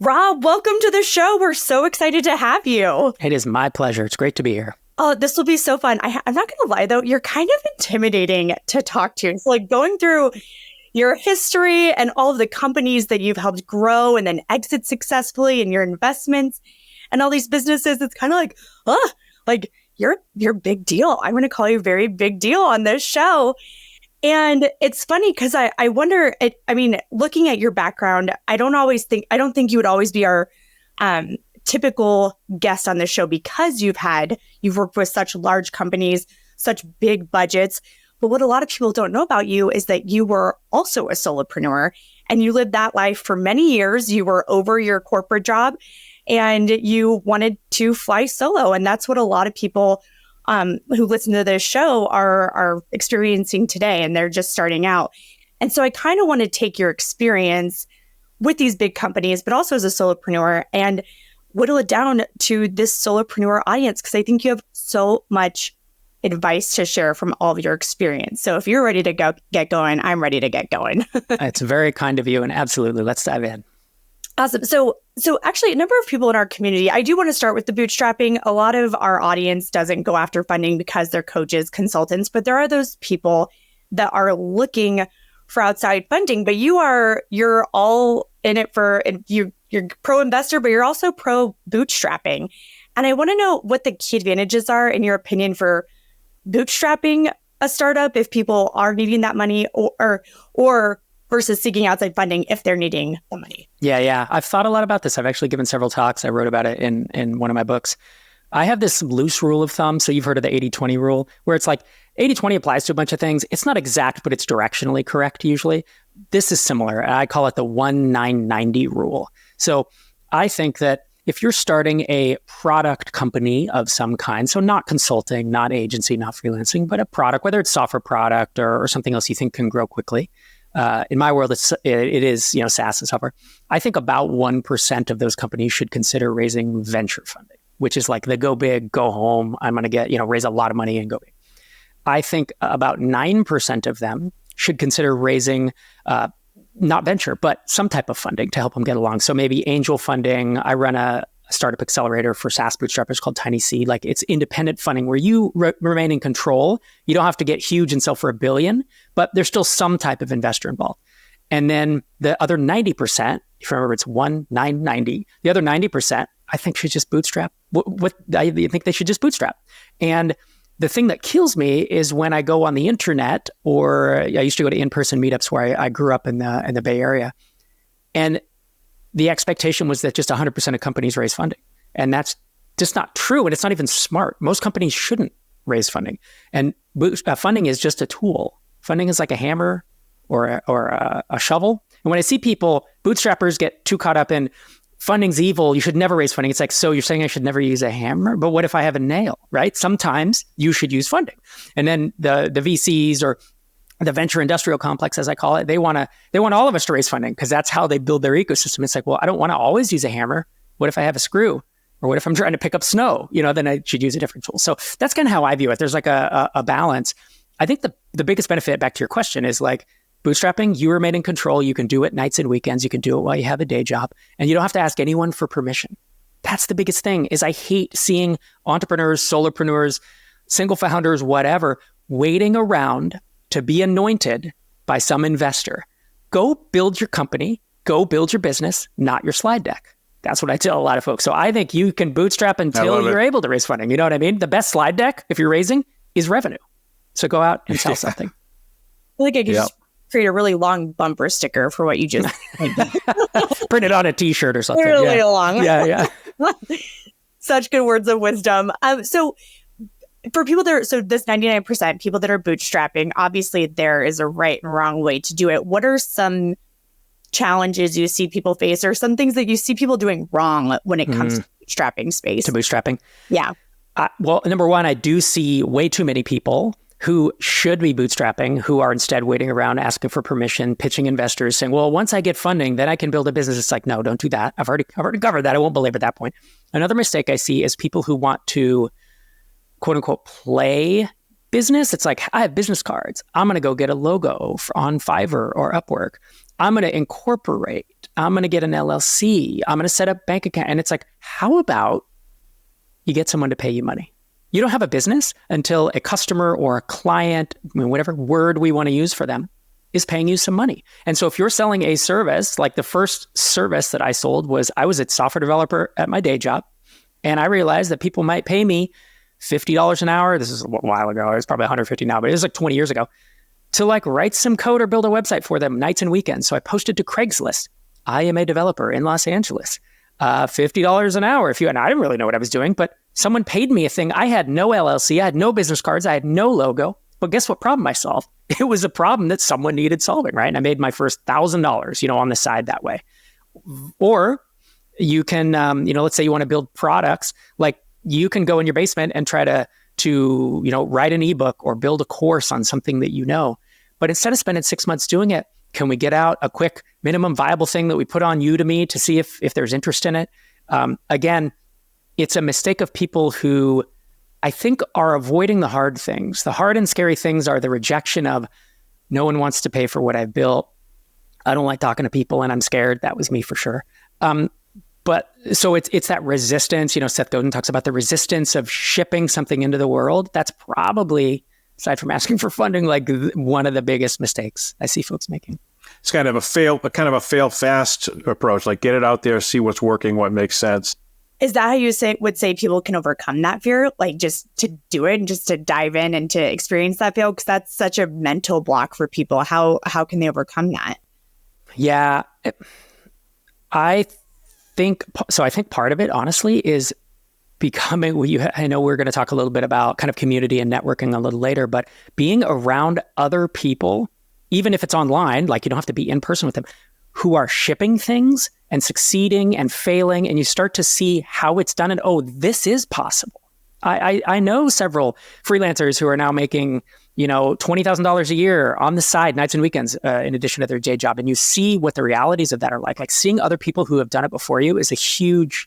Rob, welcome to the show. We're so excited to have you. It is my pleasure. It's great to be here. Oh, this will be so fun. I'm not going to lie, though. You're kind of intimidating to talk to. It's like going through your history and all of the companies that you've helped grow and then exit successfully and your investments and all these businesses. It's kind of like, you're big deal. I'm going to call you very big deal on this show. And it's funny because I wonder, looking at your background, I don't think you would always be our typical guest on this show because you've worked with such large companies, such big budgets. But what a lot of people don't know about you is that you were also a solopreneur and you lived that life for many years. You were over your corporate job and you wanted to fly solo. And that's what a lot of people who listen to this show are experiencing today, and they're just starting out. And so I kind of want to take your experience with these big companies, but also as a solopreneur, and whittle it down to this solopreneur audience, because I think you have so much advice to share from all of your experience. So if you're ready to get going, I'm ready to get going. It's very kind of you, and absolutely, let's dive in. Awesome. So actually, a number of people in our community, I do want to start with the bootstrapping. A lot of our audience doesn't go after funding because they're coaches, consultants, but there are those people that are looking for outside funding. But you're all in it you're pro investor, but you're also pro bootstrapping. And I want to know what the key advantages are, in your opinion, for bootstrapping a startup if people are needing that money, or versus seeking outside funding if they're needing the money. Yeah. I've thought a lot about this. I've actually given several talks. I wrote about it in one of my books. I have this loose rule of thumb. So you've heard of the 80-20 rule, where it's like 80-20 applies to a bunch of things. It's not exact, but it's directionally correct usually. This is similar. I call it the 1-9-90 rule. So I think that if you're starting a product company of some kind, so not consulting, not agency, not freelancing, but a product, whether it's software product or something else you think can grow quickly. In my world, it is SaaS and software. I think about 1% of those companies should consider raising venture funding, which is like the go big, go home. I'm going to raise a lot of money and go big. I think about 9% of them should consider raising not venture, but some type of funding to help them get along. So maybe angel funding. I run a startup accelerator for SaaS bootstrappers called Tiny Seed. Like, it's independent funding where you remain in control. You don't have to get huge and sell for $1 billion, but there's still some type of investor involved. And then the other 90%, if you remember, it's 1-9-90. The other 90%, I think, should just bootstrap. I think they should just bootstrap. And the thing that kills me is when I go on the internet, or I used to go to in-person meetups where I grew up in the Bay Area, and the expectation was that just 100% of companies raise funding. And that's just not true. And it's not even smart. Most companies shouldn't raise funding. And funding is just a tool. Funding is like a hammer or a shovel. And when I see bootstrappers get too caught up in funding's evil, you should never raise funding. It's like, so you're saying I should never use a hammer? But what if I have a nail, right? Sometimes you should use funding. And then the VCs, or the venture industrial complex, as I call it, they want all of us to raise funding because that's how they build their ecosystem. It's like, well, I don't want to always use a hammer. What if I have a screw? Or what if I'm trying to pick up snow? Then I should use a different tool. So that's kind of how I view it. There's like a balance. I think the biggest benefit, back to your question, is like bootstrapping, you remain in control. You can do it nights and weekends. You can do it while you have a day job, and you don't have to ask anyone for permission. That's the biggest thing. Is I hate seeing entrepreneurs, solopreneurs, single founders, whatever, waiting around to be anointed by some investor. Go build your company, go build your business, not your slide deck. That's what I tell a lot of folks. So I think you can bootstrap until you're able to raise funding. You know what I mean? The best slide deck, if you're raising, is revenue. So go out and sell something. I feel like I could just create a really long bumper sticker for what you just print it on a t-shirt or something. Really long. Yeah. Such good words of wisdom. So for people this 99% people that are bootstrapping, obviously there is a right and wrong way to do it. What are some challenges you see people face, or some things that you see people doing wrong when it comes to bootstrapping space? To bootstrapping? Yeah. Well, number one, I do see way too many people who should be bootstrapping, who are instead waiting around, asking for permission, pitching investors, saying, well, once I get funding, then I can build a business. It's like, no, don't do that. I've already covered that. I won't belabor that point. Another mistake I see is people who want to, quote unquote, play business. It's like, I have business cards. I'm going to go get a logo on Fiverr or Upwork. I'm going to incorporate I'm going to get an LLC. I'm going to set up bank account. And it's like, how about you get someone to pay you money? You don't have a business until a customer or a client, whatever word we want to use for them, is paying you some money. And so if you're selling a service, like the first service that I sold was, I was a software developer at my day job. And I realized that people might pay me $50 an hour. This is a while ago. It's probably $150 now, but it was like 20 years ago, to like write some code or build a website for them nights and weekends. So I posted to Craigslist, I am a developer in Los Angeles, $50 an hour. And I didn't really know what I was doing, but someone paid me a thing. I had no LLC. I had no business cards. I had no logo. But guess what problem I solved? It was a problem that someone needed solving, right? And I made my first $1,000, on the side that way. Or you can, let's say you want to build products, like you can go in your basement and try to write an ebook or build a course on something that you know. But instead of spending 6 months doing it, can we get out a quick minimum viable thing that we put on Udemy to see if there's interest in it? Again, it's a mistake of people who I think are avoiding the hard things. The hard and scary things are the rejection of, no one wants to pay for what I've built. I don't like talking to people and I'm scared. That was me for sure. But so it's that resistance, Seth Godin talks about the resistance of shipping something into the world. That's probably, aside from asking for funding, like one of the biggest mistakes I see folks making. It's kind of a fail fast approach, like get it out there, see what's working, what makes sense. Is that how you would say people can overcome that fear? Like just to do it and just to dive in and to experience that fear? Because that's such a mental block for people. How can they overcome that? Yeah, I think part of it, honestly, is becoming, I know we're going to talk a little bit about kind of community and networking a little later, but being around other people, even if it's online, like you don't have to be in person with them, who are shipping things and succeeding and failing, and you start to see how it's done and, oh, this is possible. I know several freelancers who are now making, $20,000 a year on the side, nights and weekends, in addition to their day job. And you see what the realities of that are like. Like seeing other people who have done it before you is a huge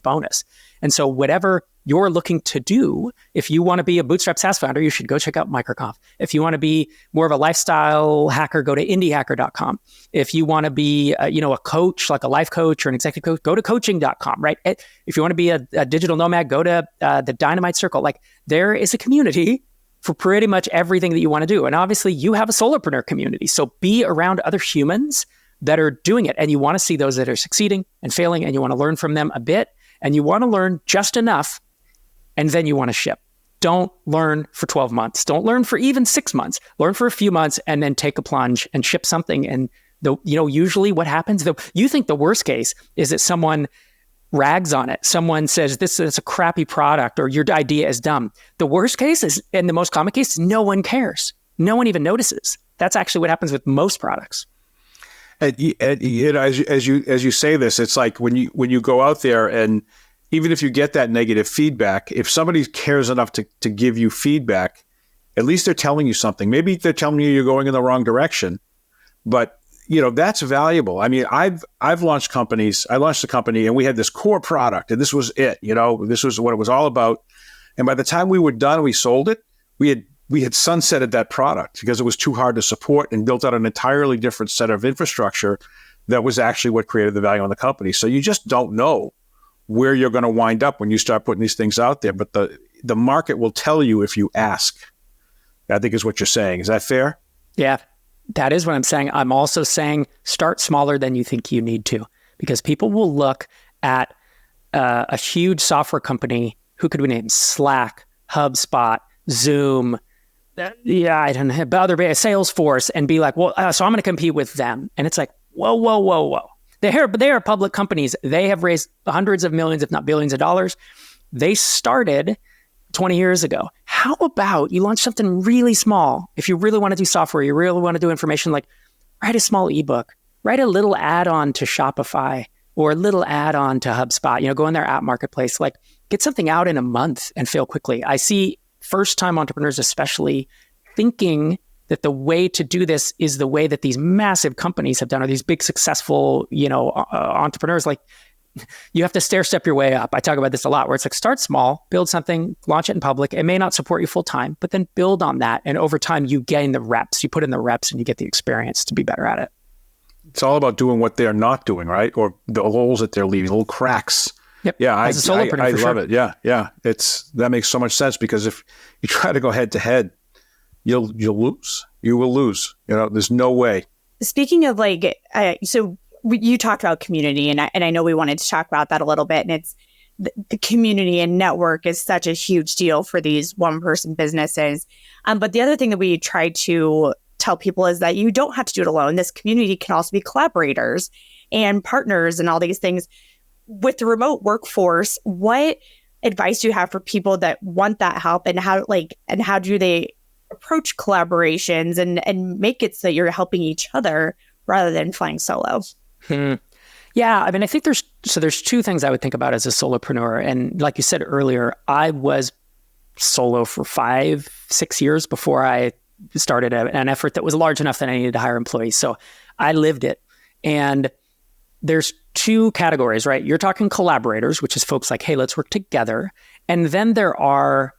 bonus. And so whatever you're looking to do, if you want to be a bootstrap SaaS founder, you should go check out MicroConf. If you want to be more of a lifestyle hacker, go to indiehacker.com. If you want to be, a coach, like a life coach or an executive coach, go to coaching.com, right? If you want to be a digital nomad, go to the Dynamite Circle. Like there is a community for pretty much everything that you want to do. And obviously you have a solopreneur community. So be around other humans that are doing it. And you want to see those that are succeeding and failing, and you want to learn from them a bit, and you want to learn just enough, and then you want to ship. Don't learn for 12 months. Don't learn for even 6 months. Learn for a few months and then take a plunge and ship something. And usually what happens, you think the worst case is that someone rags on it. Someone says, this is a crappy product or your idea is dumb. The worst case is, and the most common case, no one cares. No one even notices. That's actually what happens with most products. And as you say this, it's like when you go out there, and even if you get that negative feedback, if somebody cares enough to give you feedback, at least they're telling you something. Maybe they're telling you you're going in the wrong direction, but that's valuable. I mean, I've launched companies. I launched a company and we had this core product and this was it, this was what it was all about. And by the time we were done, we sold it. We had sunsetted that product because it was too hard to support and built out an entirely different set of infrastructure that was actually what created the value on the company. So you just don't know where you're going to wind up when you start putting these things out there. But the market will tell you if you ask, I think is what you're saying. Is that fair? Yeah. That is what I'm saying. I'm also saying start smaller than you think you need to, because people will look at a huge software company. Who could we name? Slack, HubSpot, Zoom. I don't know, Salesforce, and be like, well, so I'm going to compete with them. And it's like, whoa. They are public companies. They have raised hundreds of millions, if not billions of dollars. They started 20 years ago. How about you launch something really small? If you really want to do software, you really want to do information, like write a small ebook, write a little add-on to Shopify or a little add-on to HubSpot, go in their app marketplace, like get something out in a month and fail quickly. I see first-time entrepreneurs especially thinking that the way to do this is the way that these massive companies have done, or these big successful, entrepreneurs. Like you have to stair-step your way up. I talk about this a lot, where it's like start small, build something, launch it in public. It may not support you full-time, but then build on that. And over time, you gain the reps. You put in the reps and you get the experience to be better at it. it's all about doing what they're not doing, right? Or the holes that they're leaving, little cracks. Yep. Yeah, I solopreneur, love it. Yeah. That makes so much sense, because if you try to go head to head, you'll lose. You will lose. There's no way. Speaking of you talked about community, and I know we wanted to talk about that a little bit. And it's the community and network is such a huge deal for these one-person businesses. But the other thing that we try to tell people is that you don't have to do it alone. This community can also be collaborators and partners and all these things. With the remote workforce, what advice do you have for people that want that help, and how do they approach collaborations and make it so you're helping each other rather than flying solo? Yeah, I mean, I think there's two things I would think about as a solopreneur. And like you said earlier, I was solo for 5-6 years before I started an effort that was large enough that I needed to hire employees. So I lived it. And there's two categories, right? You're talking collaborators, which is folks like, hey, let's work together. And then there are,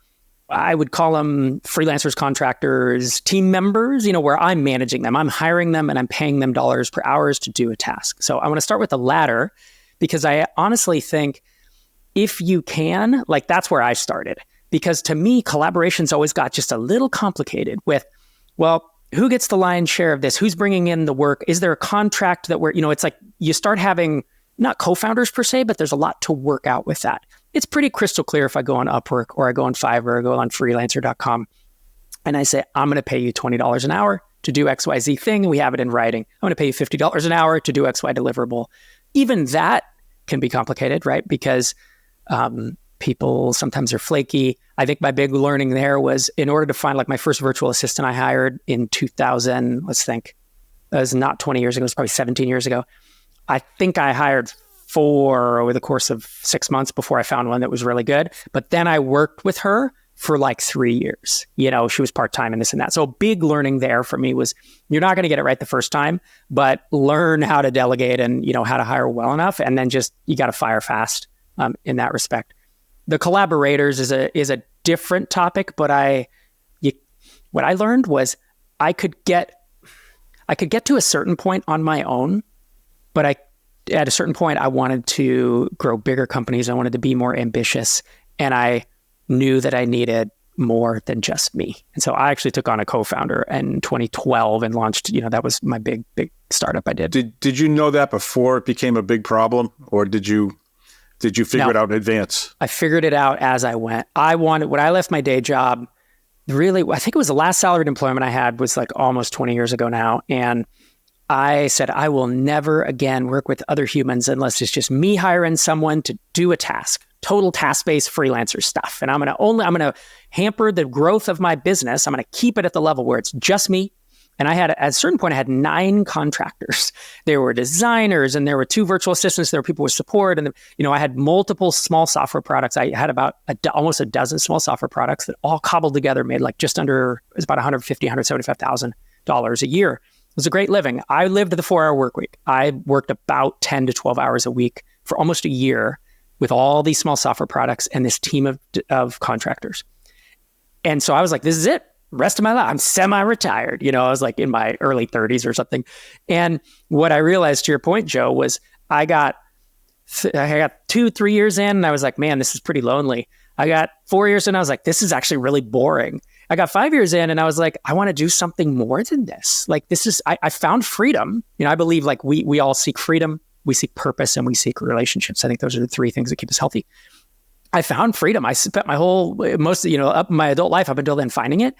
I would call them freelancers, contractors, team members, where I'm managing them. I'm hiring them and I'm paying them dollars per hour to do a task. So I want to start with the latter, because I honestly think if you can, that's where I started. Because to me, collaboration's always got just a little complicated with, well, who gets the lion's share of this? Who's bringing in the work? Is there a contract that it's like you start having not co-founders per se, but there's a lot to work out with that. It's pretty crystal clear if I go on Upwork or I go on Fiverr or I go on freelancer.com and I say, I'm going to pay you $20 an hour to do XYZ thing. And we have it in writing. I'm going to pay you $50 an hour to do XY deliverable. Even that can be complicated, right? Because people sometimes are flaky. I think my big learning there was, in order to find my first virtual assistant I hired in 2000, let's think, that was not 20 years ago, it was probably 17 years ago. I think I hired 4 over the course of 6 months before I found one that was really good. But then I worked with her for 3 years. She was part-time and this and that. So a big learning there for me was, you're not going to get it right the first time, but learn how to delegate and, how to hire well enough. And then you got to fire fast in that respect. The collaborators is a different topic, but what I learned was I could get to a certain point on my own, but at a certain point I wanted to grow bigger companies. I wanted to be more ambitious, and I knew that I needed more than just me. And so I actually took on a co-founder in 2012 and launched, that was my big startup I did. Did you know that before it became a big problem, or did you figure it out in advance? I figured it out as I went. When I left my day job, really, I think it was the last salaried employment I had was almost 20 years ago now. And I said, I will never again work with other humans unless it's just me hiring someone to do a task, total task-based freelancer stuff. And I'm going to hamper the growth of my business. I'm going to keep it at the level where it's just me. And at a certain point, I had 9 contractors. There were designers, and there were 2 virtual assistants. There were people with support. And, I had multiple small software products. I had about almost a dozen small software products that all cobbled together made just under, it was about $150,000, $175,000 a year. It was a great living. I lived the 4-hour work week. I worked about 10 to 12 hours a week for almost a year with all these small software products and this team of contractors. And so I was like, this is it. Rest of my life, I'm semi-retired. I was in my early 30s or something. And what I realized, to your point, Joe, was I got 2-3 years in, and I was like, man, this is pretty lonely. I got 4 years in, I was like, this is actually really boring. I got 5 years in, and I was like, I want to do something more than this. I found freedom. I believe we all seek freedom, we seek purpose, and we seek relationships. I think those are the 3 things that keep us healthy. I found freedom. I spent my up my adult life up until then finding it.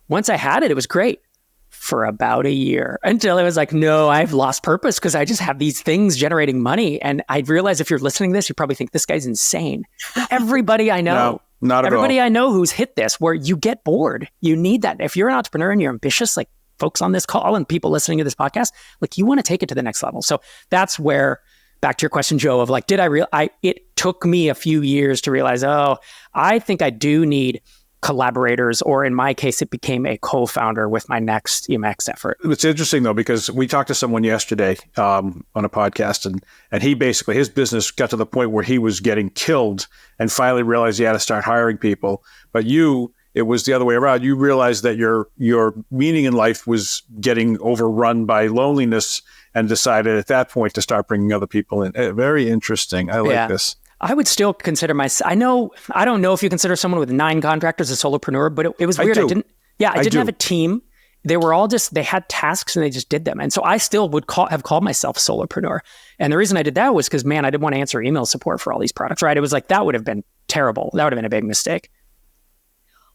Once I had it, it was great for about a year, until it was no, I've lost purpose because I just have these things generating money. And I realize if you're listening to this, you probably think this guy's insane. Everybody I know, no, not at all. Everybody I know who's hit this, where you get bored. You need that. If you're an entrepreneur and you're ambitious, folks on this call and people listening to this podcast, you want to take it to the next level. So that's where, back to your question, Joe, of it took me a few years to realize, I think I do need collaborators, or in my case, it became a co-founder with my next EMX effort. It's interesting though, because we talked to someone yesterday on a podcast, and he basically, his business got to the point where he was getting killed and finally realized he had to start hiring people. But it was the other way around. You realized that your meaning in life was getting overrun by loneliness, and decided at that point to start bringing other people in. Very interesting. I like this. I would still consider myself, I don't know if you consider someone with 9 contractors a solopreneur, but it was weird. I didn't have a team. They were all they had tasks and they just did them. And so I still would have called myself solopreneur. And the reason I did that was because, man, I didn't want to answer email support for all these products, right? It was like, that would have been terrible. That would have been a big mistake.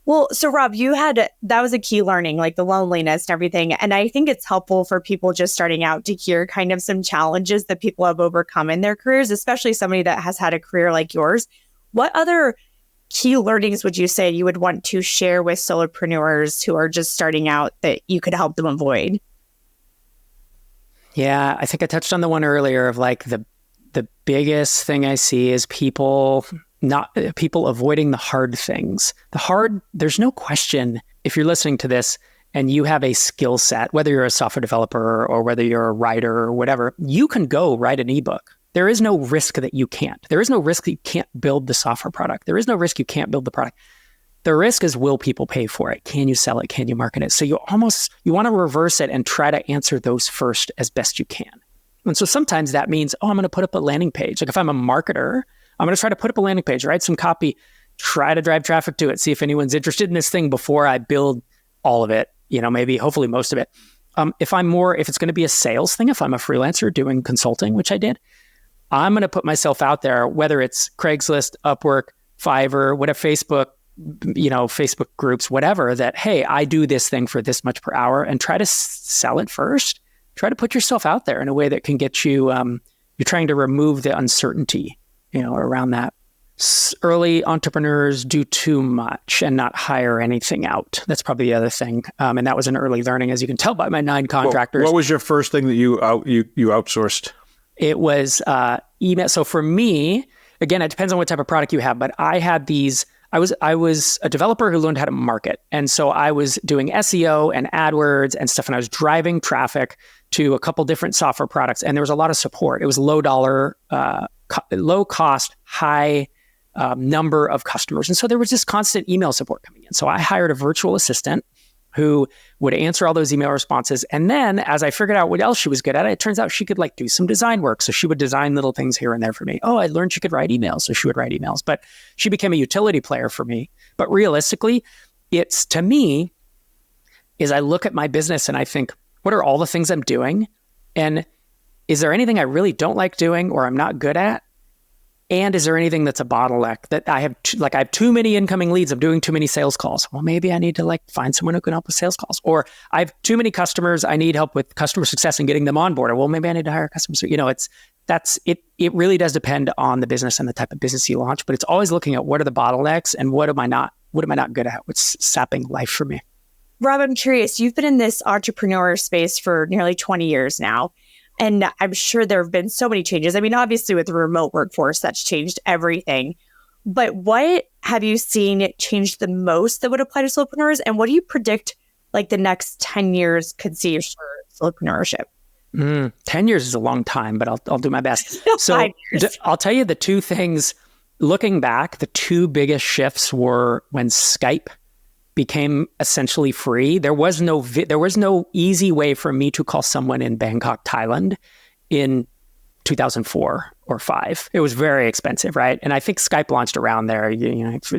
Well, so Rob, that was a key learning, like the loneliness and everything. And I think it's helpful for people just starting out to hear kind of some challenges that people have overcome in their careers, especially somebody that has had a career like yours. What other key learnings would you say you would want to share with solopreneurs who are just starting out that you could help them avoid? Yeah, I think I touched on the one earlier of like the biggest thing I see is people avoiding the hard things. There's no question, if you're listening to this and you have a skill set, whether you're a software developer or whether you're a writer or whatever, you can go write an ebook. There is no risk that you can't. There is no risk that you can't build the software product. There is no risk you can't build the product. The risk is, will people pay for it? Can you sell it? Can you market it? So you want to reverse it and try to answer those first as best you can. And so sometimes that means, I'm going to put up a landing page. Like if I'm a marketer, I'm going to try to put up a landing page, write some copy, try to drive traffic to it, see if anyone's interested in this thing before I build all of it, maybe hopefully most of it. If it's going to be a sales thing, if I'm a freelancer doing consulting, which I did, I'm going to put myself out there, whether it's Craigslist, Upwork, Fiverr, whatever, Facebook groups, whatever, that, hey, I do this thing for this much per hour, and try to sell it first. Try to put yourself out there in a way that can get you, you're trying to remove the uncertainty, around that. Early entrepreneurs do too much and not hire anything out. That's probably the other thing. And that was an early learning, as you can tell by my 9 contractors. What was your first thing that you outsourced? It was email. So for me, again, it depends on what type of product you have, but I had these, I was a developer who learned how to market. And so I was doing SEO and AdWords and stuff, and I was driving traffic to a couple different software products. And there was a lot of support. It was low cost, high number of customers. And so there was this constant email support coming in. So I hired a virtual assistant who would answer all those email responses. And then as I figured out what else she was good at, it turns out she could do some design work. So she would design little things here and there for me. Oh, I learned she could write emails. So she would write emails, but she became a utility player for me. But realistically, to me, I look at my business and I think, what are all the things I'm doing? And is there anything I really don't like doing or I'm not good at? And is there anything that's a bottleneck that I have too many incoming leads? I'm doing too many sales calls. Well, maybe I need to find someone who can help with sales calls. Or I have too many customers. I need help with customer success and getting them on board. Well, maybe I need to hire a customer. It really does depend on the business and the type of business you launch. But it's always looking at what are the bottlenecks and what am I not good at? What's sapping life for me? Rob, I'm curious. You've been in this entrepreneur space for nearly 20 years now. And I'm sure there have been so many changes. I mean, obviously with the remote workforce, that's changed everything. But what have you seen change the most that would apply to solopreneurs? And what do you predict the next 10 years could see for solopreneurship? 10 years is a long time, but I'll do my best. So I'll tell you the two things, looking back, the two biggest shifts were when Skype became essentially free. There was no easy way for me to call someone in Bangkok, Thailand in 2004 or 5. It was very expensive, right? And I think Skype launched around there,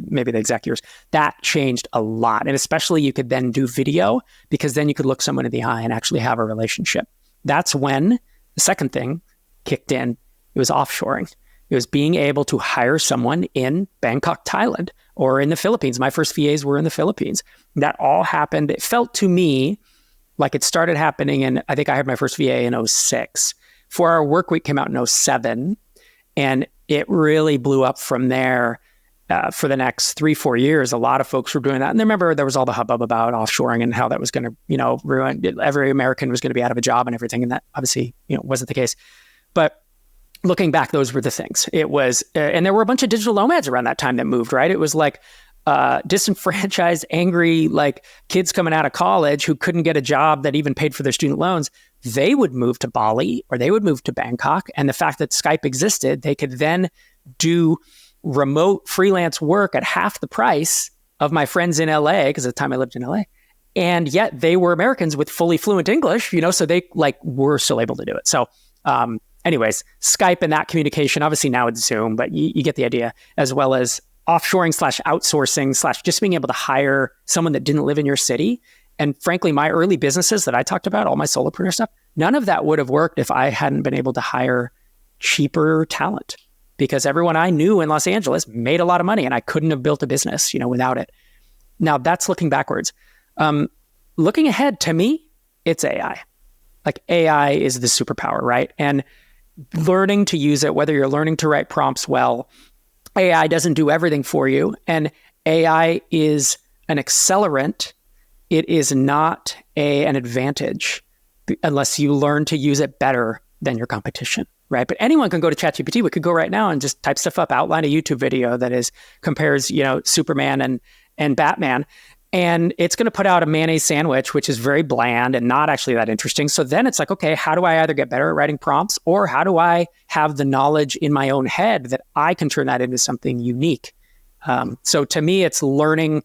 maybe the exact years. That changed a lot. And especially you could then do video because then you could look someone in the eye and actually have a relationship. That's when the second thing kicked in. It was offshoring. It was being able to hire someone in Bangkok, Thailand, or in the Philippines. My first VAs were in the Philippines. That all happened. It felt to me like it started happening, and I think I had my first VA in 2006. 4-Hour Workweek came out in 2007, and it really blew up from there. For the next 3-4 years, a lot of folks were doing that. And I remember there was all the hubbub about offshoring and how that was going to, ruin, every American was going to be out of a job and everything. And that obviously, wasn't the case. But looking back, those were the things. It was, and there were a bunch of digital nomads around that time that moved, right? It was disenfranchised, angry, kids coming out of college who couldn't get a job that even paid for their student loans. They would move to Bali or they would move to Bangkok. And the fact that Skype existed, they could then do remote freelance work at half the price of my friends in LA, because at the time I lived in LA, And yet they were Americans with fully fluent English, so they were still able to do it. So anyways, Skype and that communication, obviously now it's Zoom, but you get the idea, as well as offshoring / outsourcing / just being able to hire someone that didn't live in your city. And frankly, my early businesses that I talked about, all my solopreneur stuff, none of that would have worked if I hadn't been able to hire cheaper talent, because everyone I knew in Los Angeles made a lot of money and I couldn't have built a business, without it. Now that's looking backwards. Looking ahead, to me, it's AI. Like AI is the superpower, right? And learning to use it, whether you're learning to write prompts well, AI doesn't do everything for you. And AI is an accelerant. It is not an advantage unless you learn to use it better than your competition, right? But anyone can go to ChatGPT. We could go right now and just type stuff up, outline a YouTube video that compares, Superman and Batman. And it's going to put out a mayonnaise sandwich, which is very bland and not actually that interesting. So then it's like, okay, how do I either get better at writing prompts, or how do I have the knowledge in my own head that I can turn that into something unique? So to me, it's learning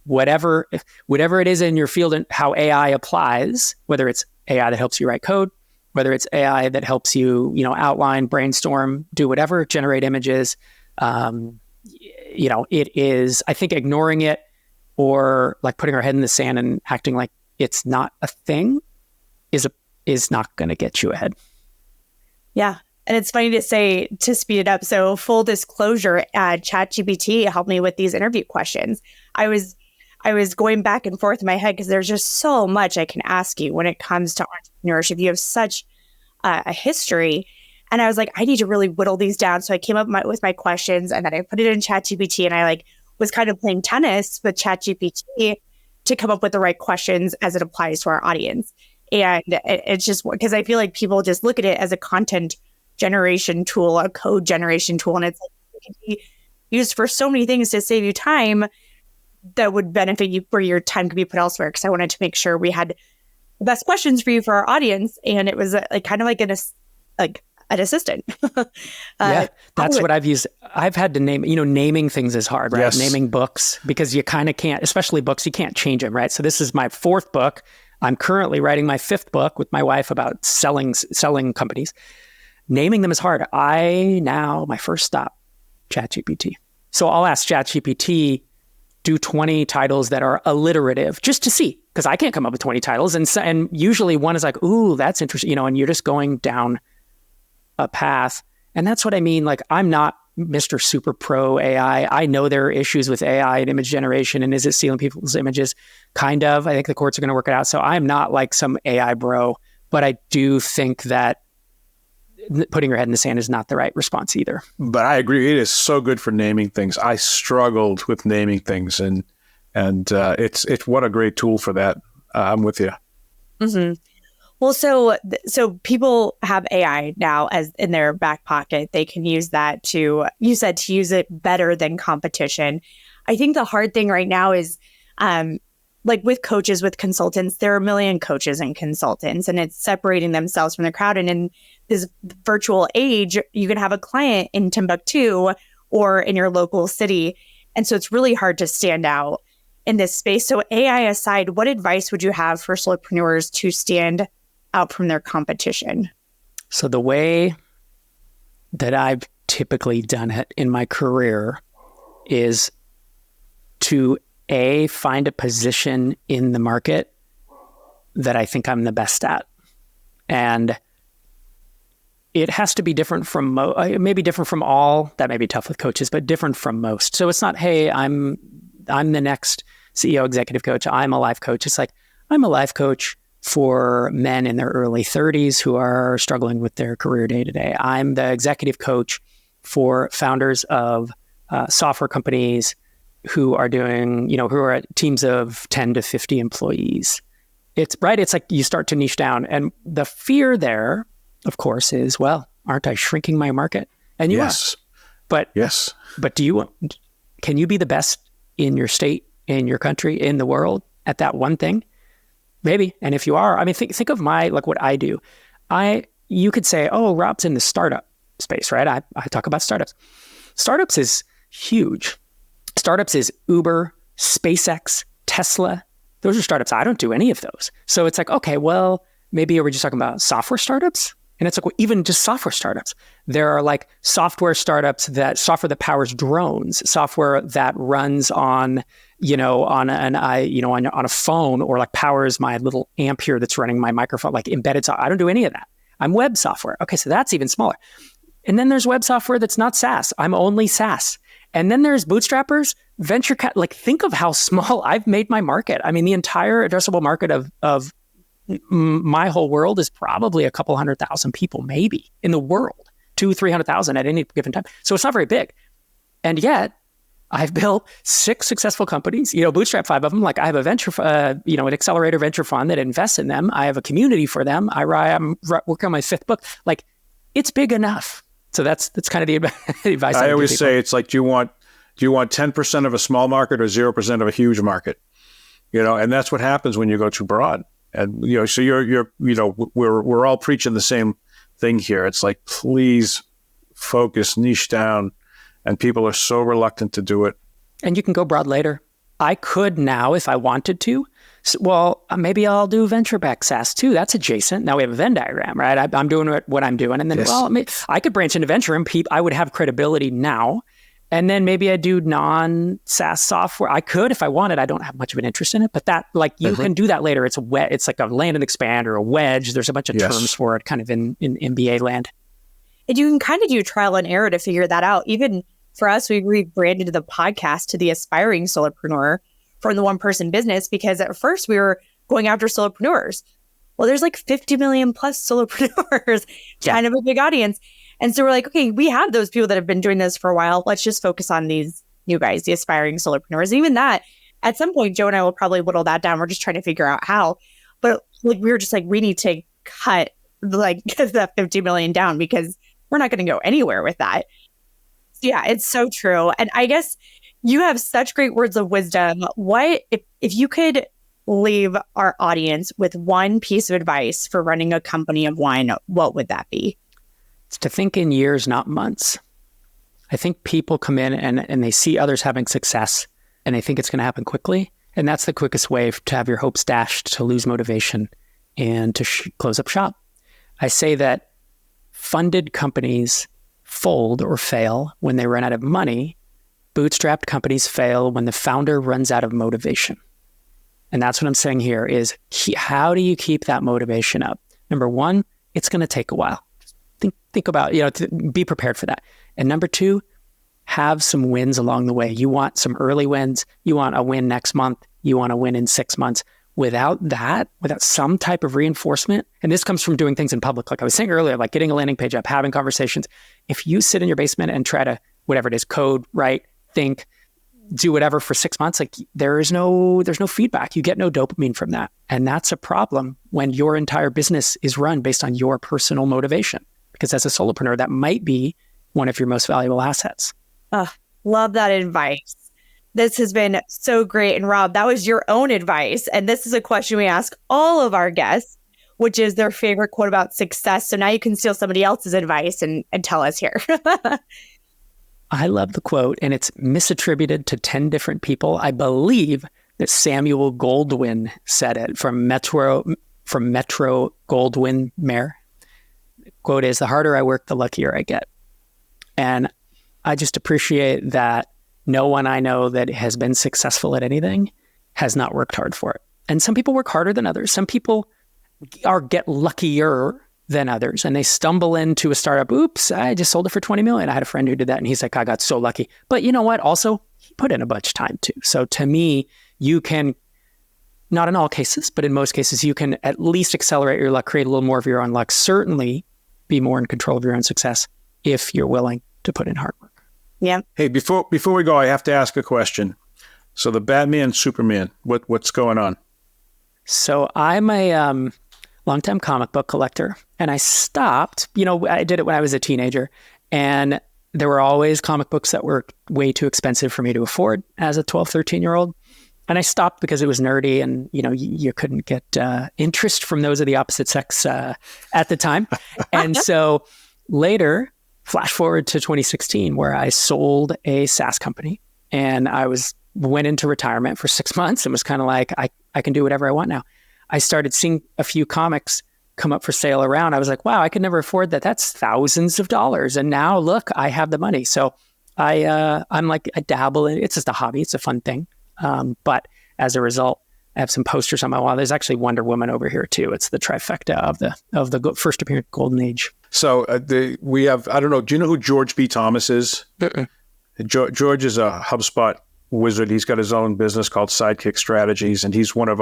whatever it is in your field and how AI applies, whether it's AI that helps you write code, whether it's AI that helps you, outline, brainstorm, do whatever, generate images. It is, I think, ignoring it or like putting our head in the sand and acting like it's not a thing is not going to get you ahead. Yeah. And it's funny to say, to speed it up. So full disclosure, ChatGPT helped me with these interview questions. I was going back and forth in my head because there's just so much I can ask you when it comes to entrepreneurship. You have such a history. And I was like, I need to really whittle these down. So I came up with my questions, and then I put it in ChatGPT, and I was kind of playing tennis with ChatGPT to come up with the right questions as it applies to our audience. And it's just because I feel like people just look at it as a content generation tool, a code generation tool. And it's it can be used for so many things to save you time that would benefit you, where your time could be put elsewhere. Because I wanted to make sure we had the best questions for you for our audience. And it was kind of like an assistant. Yeah, that's what I've used. I've had to naming things is hard, right? Yes. Naming books, because you kind of can't, especially books, you can't change them, right? So this is my 4th book. I'm currently writing my 5th book with my wife about selling companies. Naming them is hard. My first stop, ChatGPT. So I'll ask ChatGPT, do 20 titles that are alliterative, just to see, because I can't come up with 20 titles. And usually one is like, ooh, that's interesting, and you're just going down a path. And that's what I mean. Like, I'm not Mr. Super Pro AI. I know there are issues with AI and image generation. And is it stealing people's images? Kind of. I think the courts are going to work it out. So I'm not like some AI bro, but I do think that putting your head in the sand is not the right response either. But I agree. It is so good for naming things. I struggled with naming things, and it's what a great tool for that. I'm with you. Mm-hmm. Well, so people have AI now as in their back pocket. They can use that to use it better than competition. I think the hard thing right now is, like with coaches, with consultants, there are a million coaches and consultants, and it's separating themselves from the crowd. And in this virtual age, you can have a client in Timbuktu or in your local city. And so it's really hard to stand out in this space. So AI aside, what advice would you have for solopreneurs to stand out from their competition? So the way that I've typically done it in my career is to find a position in the market that I think I'm the best at. And it has to be different from maybe different from all. That may be tough with coaches, but different from most. So it's not, hey, I'm the next CEO executive coach. I'm a life coach. It's like, I'm a life coach for men in their early 30s who are struggling with their career day to day. I'm the executive coach for founders of software companies who are doing, who are at teams of 10 to 50 employees. It's right. It's like you start to niche down. And the fear there, of course, is, well, aren't I shrinking my market? And you are. But can you be the best in your state, in your country, in the world at that one thing? Maybe. And if you are, think of what I do. You could say, oh, Rob's in the startup space, right? I talk about startups. Startups is huge. Startups is Uber, SpaceX, Tesla. Those are startups. I don't do any of those. So it's like, okay, well, maybe are we just talking about software startups? And it's like, well, even just software startups. There are like software startups software that powers drones, software that runs on, on a phone, or like powers my little amp here that's running my microphone, like embedded software. I don't do any of that. I'm web software. Okay, so that's even smaller. And then there's web software that's not SaaS. I'm only SaaS. And then there's bootstrappers, think of how small I've made my market. I mean, the entire addressable market of my whole world is probably a couple 100,000 people, maybe in the world, 200,000-300,000 at any given time. So it's not very big. And yet I've built 6 successful companies, bootstrap 5 of them. Like I have a venture, an accelerator venture fund that invests in them. I have a community for them. I'm working on my 5th book. Like it's big enough. So that's kind of the advice I always say. It's like, do you want 10% of a small market or 0% of a huge market? And that's what happens when you go too broad. And so we're all preaching the same thing here. It's like, please focus, niche down, and people are so reluctant to do it. And you can go broad later. I could now, if I wanted to. Maybe I'll do venture-backed SaaS too. That's adjacent. Now we have a Venn diagram, right? I'm doing what I'm doing. And then, yes. I could branch into venture and I would have credibility now. And then maybe I do non-SaaS software. I could if I wanted. I don't have much of an interest in it, but that you can do that later. It's like a land and expand or a wedge. There's a bunch of terms for it kind of in MBA land. And you can kind of do trial and error to figure that out. Even for us, we rebranded the podcast to the Aspiring Solopreneur from the one-person business, because at first we were going after solopreneurs. Well, there's like 50 million plus solopreneurs, kind of a big audience. And so we're like, okay, we have those people that have been doing this for a while. Let's just focus on these new guys, the aspiring solopreneurs. Even that, at some point, Joe and I will probably whittle that down. We're just trying to figure out how. But we were just like, we need to cut that 50 million down, because we're not going to go anywhere with that. So yeah, it's so true. And I guess you have such great words of wisdom. What if you could leave our audience with one piece of advice for running a company of one, what would that be? It's to think in years, not months. I think people come in and they see others having success and they think it's going to happen quickly. And that's the quickest way to have your hopes dashed, to lose motivation, and to close up shop. I say that funded companies fold or fail when they run out of money. Bootstrapped companies fail when the founder runs out of motivation. And that's what I'm saying here is, how do you keep that motivation up? Number one, it's going to take a while. Think about, be prepared for that. And number two, have some wins along the way. You want some early wins. You want a win next month. You want a win in 6 months. Without that, without some type of reinforcement, and this comes from doing things in public, like I was saying earlier, like getting a landing page up, having conversations. If you sit in your basement and try to, whatever it is, code, write, think, do whatever for 6 months, like there's no feedback. You get no dopamine from that. And that's a problem when your entire business is run based on your personal motivation. Because as a solopreneur, that might be one of your most valuable assets. Love that advice. This has been so great. And Rob, that was your own advice. And this is a question we ask all of our guests, which is their favorite quote about success. So now you can steal somebody else's advice and tell us here. I love the quote, and it's misattributed to 10 different people. I believe that Samuel Goldwyn said it from Metro Goldwyn Mayer. The quote is, "The harder I work, the luckier I get." And I just appreciate that no one I know that has been successful at anything has not worked hard for it. And some people work harder than others. Some people get luckier than others, and they stumble into a startup. Oops, I just sold it for 20 million. I had a friend who did that, and he's like, I got so lucky. But you know what? Also, he put in a bunch of time too. So to me, you can, not in all cases, but in most cases, you can at least accelerate your luck, create a little more of your own luck, certainly be more in control of your own success if you're willing to put in hard work. Yeah. Hey, before we go, I have to ask a question. So the Batman, Superman, what's going on? So I'm a longtime comic book collector, and I stopped. I did it when I was a teenager, and there were always comic books that were way too expensive for me to afford as a 12, 13-year-old. And I stopped because it was nerdy, and you couldn't get interest from those of the opposite sex at the time. And so later, flash forward to 2016, where I sold a SaaS company, and I was went into retirement for 6 months and was kind of like, I can do whatever I want now. I started seeing a few comics come up for sale around. I was like, wow, I could never afford that. That's thousands of dollars. And now look, I have the money. So I'm like, I dabble in it. It's just a hobby. It's a fun thing. But as a result, I have some posters on my wall. There's actually Wonder Woman over here too. It's the trifecta of the first appearance golden age. So we have, I don't know, do you know who George B. Thomas is? George is a HubSpot wizard. He's got his own business called Sidekick Strategies, and he's one of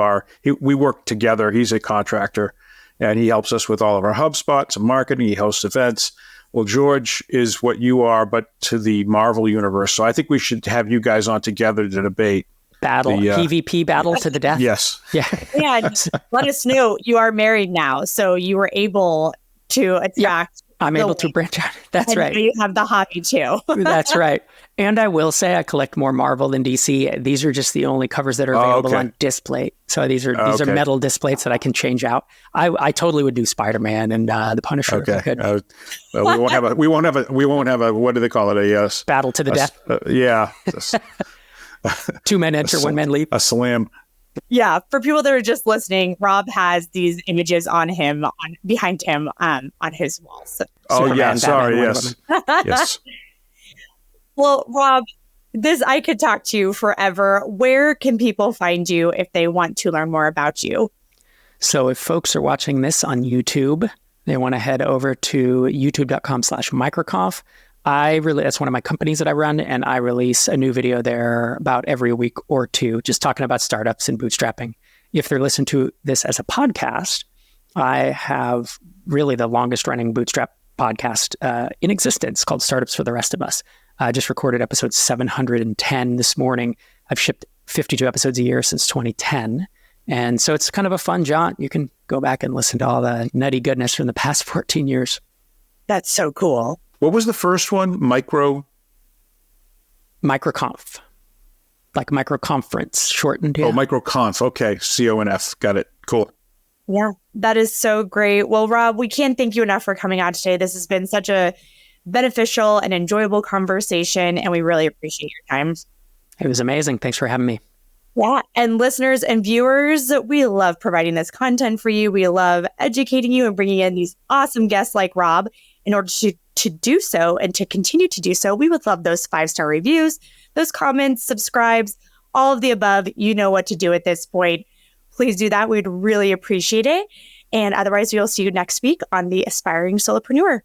we work together. He's a contractor, and he helps us with all of our HubSpot, some marketing. He hosts events. Well, George is what you are, but to the Marvel universe. So I think we should have you guys on together to debate. PvP battle to the death. Yes. Yeah. Yeah. Let us know. You are married now, so you were able to attack. Yeah, I'm able to branch out. That's right. You have the hobby too. That's right. And I will say I collect more Marvel than DC. These are just the only covers that are available on display. So these are metal displays that I can change out. I totally would do Spider-Man and the Punisher. Okay. Well, we won't have a what do they call it? Battle to the death. Yeah. 2 men enter, 1 man leave. A slam. Yeah. For people that are just listening, Rob has these images behind him on his walls. Superman, yeah. Sorry. Yes. Yes. Well, Rob, I could talk to you forever. Where can people find you if they want to learn more about you? So if folks are watching this on YouTube, they want to head over to youtube.com/MicroConf. That's one of my companies that I run, and I release a new video there about every week or two, just talking about startups and bootstrapping. If they're listening to this as a podcast, I have really the longest running bootstrap podcast in existence called Startups for the Rest of Us. I just recorded episode 710 this morning. I've shipped 52 episodes a year since 2010. And so it's kind of a fun jaunt. You can go back and listen to all the nutty goodness from the past 14 years. That's so cool. What was the first one? MicroConf. Like microconference, shortened. Yeah. Oh, MicroConf. Okay. CONF. Got it. Cool. Yeah, that is so great. Well, Rob, we can't thank you enough for coming on today. This has been such a beneficial and enjoyable conversation, and we really appreciate your time. It was amazing. Thanks for having me. Yeah. And listeners and viewers, we love providing this content for you. We love educating you and bringing in these awesome guests like Rob. In order to do so and to continue to do so, we would love those 5-star reviews, those comments, subscribes, all of the above. You know what to do at this point. Please do that. We'd really appreciate it. And otherwise, we'll see you next week on the Aspiring Solopreneur.